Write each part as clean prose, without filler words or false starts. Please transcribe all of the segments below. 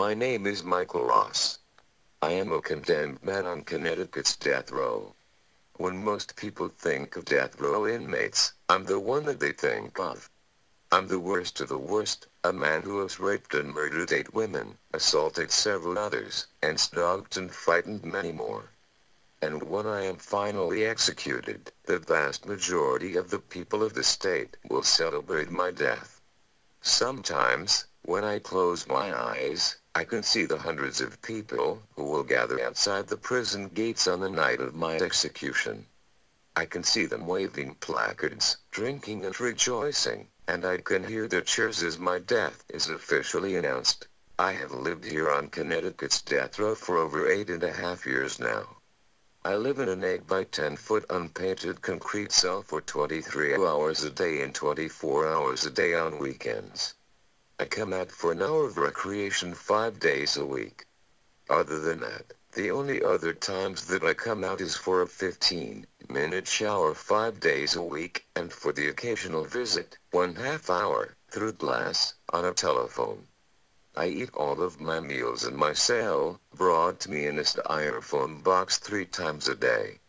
My name is Michael Ross. I am a condemned man on Connecticut's death row. When most people think of death row inmates, I'm the one that they think of. I'm the worst of the worst, a man who has raped and murdered 8 women, assaulted several others, and stalked and frightened many more. And when I am finally executed, the vast majority of the people of the state will celebrate my death. Sometimes, when I close my eyes, I can see the hundreds of people who will gather outside the prison gates on the night of my execution. I can see them waving placards, drinking and rejoicing, and I can hear their cheers as my death is officially announced. I have lived here on Connecticut's death row for over 8.5 years now. I live in an 8 by 10-foot unpainted concrete cell for 23 hours a day and 24 hours a day on weekends. I come out for an hour of recreation 5 days a week. Other than that, the only other times that I come out is for a 15-minute shower 5 days a week, and for the occasional visit, 1/2 hour, through glass, on a telephone. I eat all of my meals in my cell, brought to me in a styrofoam box 3 times a day.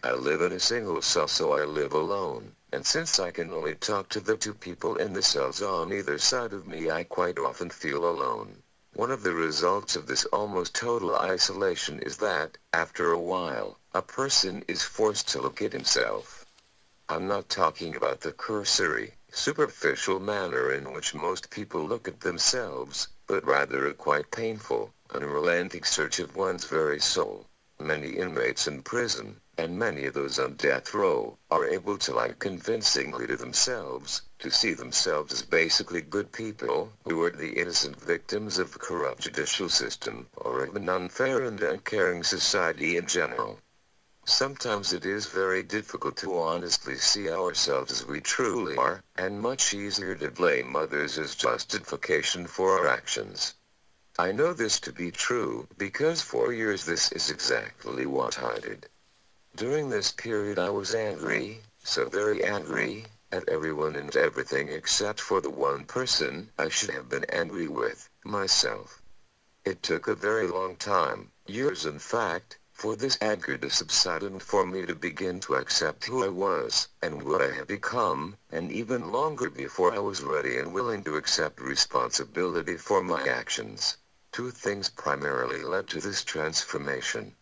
I live in a single cell, so I live alone, and since I can only talk to the 2 people in the cells on either side of me, I quite often feel alone. One of the results of this almost total isolation is that, after a while, a person is forced to look at himself. I'm not talking about the cursory, superficial manner in which most people look at themselves, but rather a quite painful, unrelenting search of one's very soul. Many inmates in prison, and many of those on death row, are able to lie convincingly to themselves, to see themselves as basically good people, who are the innocent victims of a corrupt judicial system, or of an unfair and uncaring society in general. Sometimes it is very difficult to honestly see ourselves as we truly are, and much easier to blame others as justification for our actions. I know this to be true, because for years this is exactly what I did. During this period I was angry, so very angry, at everyone and everything except for the one person I should have been angry with, myself. It took a very long time, years in fact, for this anger to subside and for me to begin to accept who I was, and what I had become, and even longer before I was ready and willing to accept responsibility for my actions. 2 things primarily led to this transformation.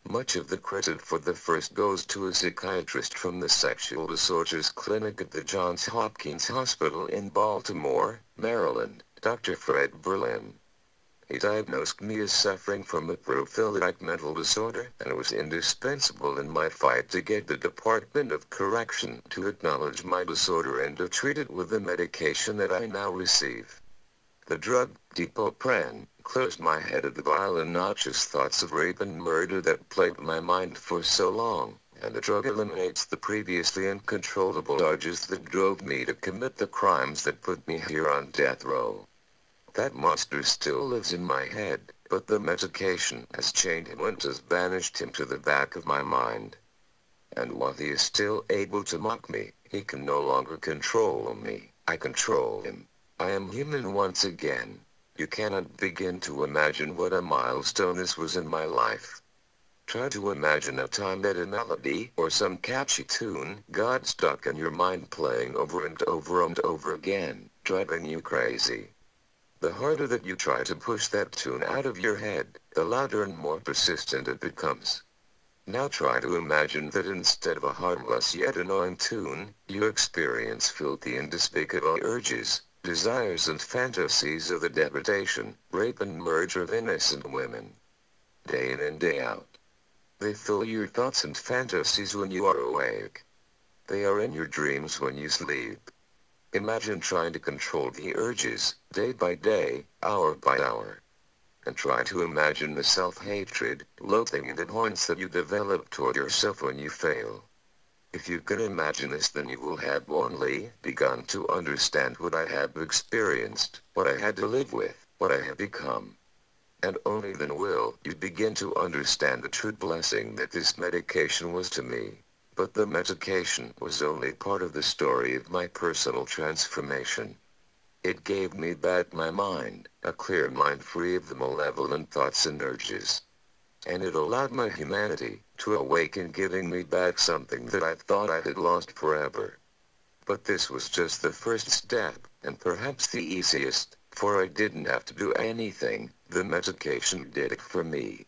Much of the credit for the first goes to a psychiatrist from the Sexual Disorders Clinic at the Johns Hopkins Hospital in Baltimore, Maryland, Dr. Fred Berlin. He diagnosed me as suffering from a prophylactic mental disorder, and was indispensable in my fight to get the Department of Correction to acknowledge my disorder and to treat it with the medication that I now receive. The drug, Diprotopran, closed my head of the vile and noxious thoughts of rape and murder that plagued my mind for so long, and the drug eliminates the previously uncontrollable urges that drove me to commit the crimes that put me here on death row. That monster still lives in my head, but the medication has chained him and has banished him to the back of my mind. And while he is still able to mock me, he can no longer control me. I control him. I am human once again. You cannot begin to imagine what a milestone this was in my life. Try to imagine a time that a melody or some catchy tune got stuck in your mind, playing over and over and over again, driving you crazy. The harder that you try to push that tune out of your head, the louder and more persistent it becomes. Now try to imagine that instead of a harmless yet annoying tune, you experience filthy and despicable urges, desires and fantasies of the degradation, rape and murder of innocent women. Day in and day out. They fill your thoughts and fantasies when you are awake. They are in your dreams when you sleep. Imagine trying to control the urges, day by day, hour by hour. And try to imagine the self-hatred, loathing and abhorrence that you develop toward yourself when you fail. If you can imagine this, then you will have only begun to understand what I have experienced, what I had to live with, what I have become. And only then will you begin to understand the true blessing that this medication was to me. But the medication was only part of the story of my personal transformation. It gave me back my mind, a clear mind free of the malevolent thoughts and urges. And it allowed my humanity to awaken, giving me back something that I thought I had lost forever. But this was just the first step, and perhaps the easiest, for I didn't have to do anything, the medication did it for me.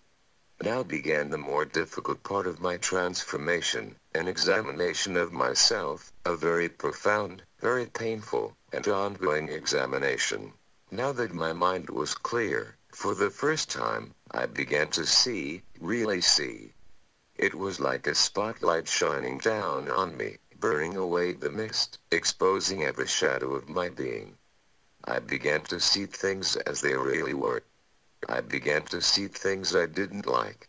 Now began the more difficult part of my transformation, an examination of myself, a very profound, very painful, and ongoing examination. Now that my mind was clear, for the first time, I began to see, really see. It was like a spotlight shining down on me, burning away the mist, exposing every shadow of my being. I began to see things as they really were. I began to see things I didn't like.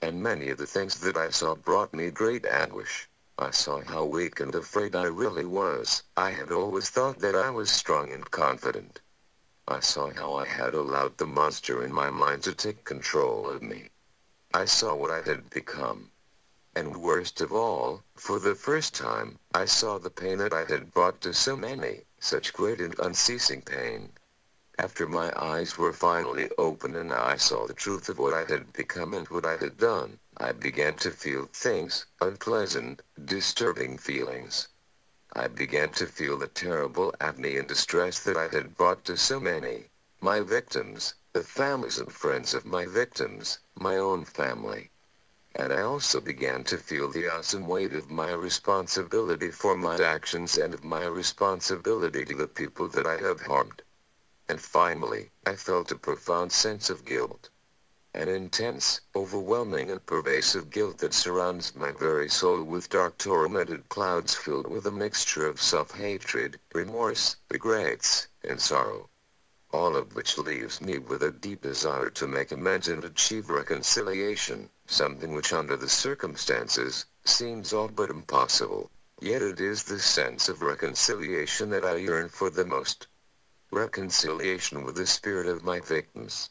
And many of the things that I saw brought me great anguish. I saw how weak and afraid I really was. I had always thought that I was strong and confident. I saw how I had allowed the monster in my mind to take control of me. I saw what I had become. And worst of all, for the first time, I saw the pain that I had brought to so many, such great and unceasing pain. After my eyes were finally open and I saw the truth of what I had become and what I had done, I began to feel things, unpleasant, disturbing feelings. I began to feel the terrible agony and distress that I had brought to so many. My victims, the families and friends of my victims, my own family. And I also began to feel the awesome weight of my responsibility for my actions and of my responsibility to the people that I have harmed. And finally, I felt a profound sense of guilt. An intense, overwhelming and pervasive guilt that surrounds my very soul with dark tormented clouds filled with a mixture of self-hatred, remorse, regrets, and sorrow. All of which leaves me with a deep desire to make amends and achieve reconciliation, something which under the circumstances, seems all but impossible. Yet it is this sense of reconciliation that I yearn for the most. Reconciliation with the spirit of my victims.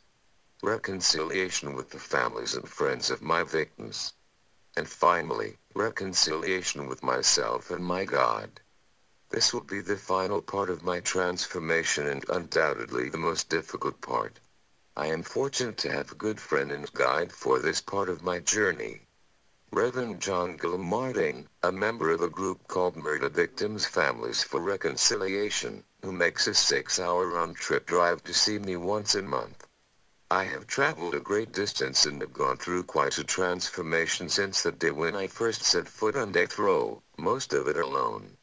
Reconciliation with the families and friends of my victims. And finally, reconciliation with myself and my God. This will be the final part of my transformation and undoubtedly the most difficult part. I am fortunate to have a good friend and guide for this part of my journey. Reverend John Gilmarding, a member of a group called Murder Victims Families for Reconciliation, who makes a 6-hour round-trip drive to see me once a month. I have traveled a great distance and have gone through quite a transformation since the day when I first set foot on death row, most of it alone.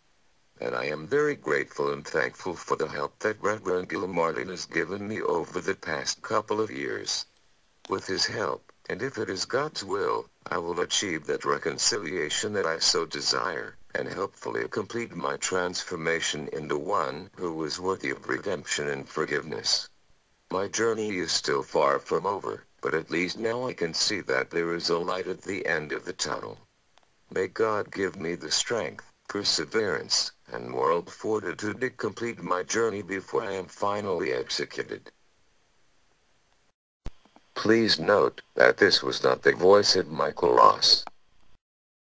And I am very grateful and thankful for the help that Reverend Gilmarding has given me over the past couple of years. With his help, and if it is God's will, I will achieve that reconciliation that I so desire, and hopefully complete my transformation into one who is worthy of redemption and forgiveness. My journey is still far from over, but at least now I can see that there is a light at the end of the tunnel. May God give me the strength, perseverance, and moral fortitude to complete my journey before I am finally executed. Please note that this was not the voice of Michael Ross.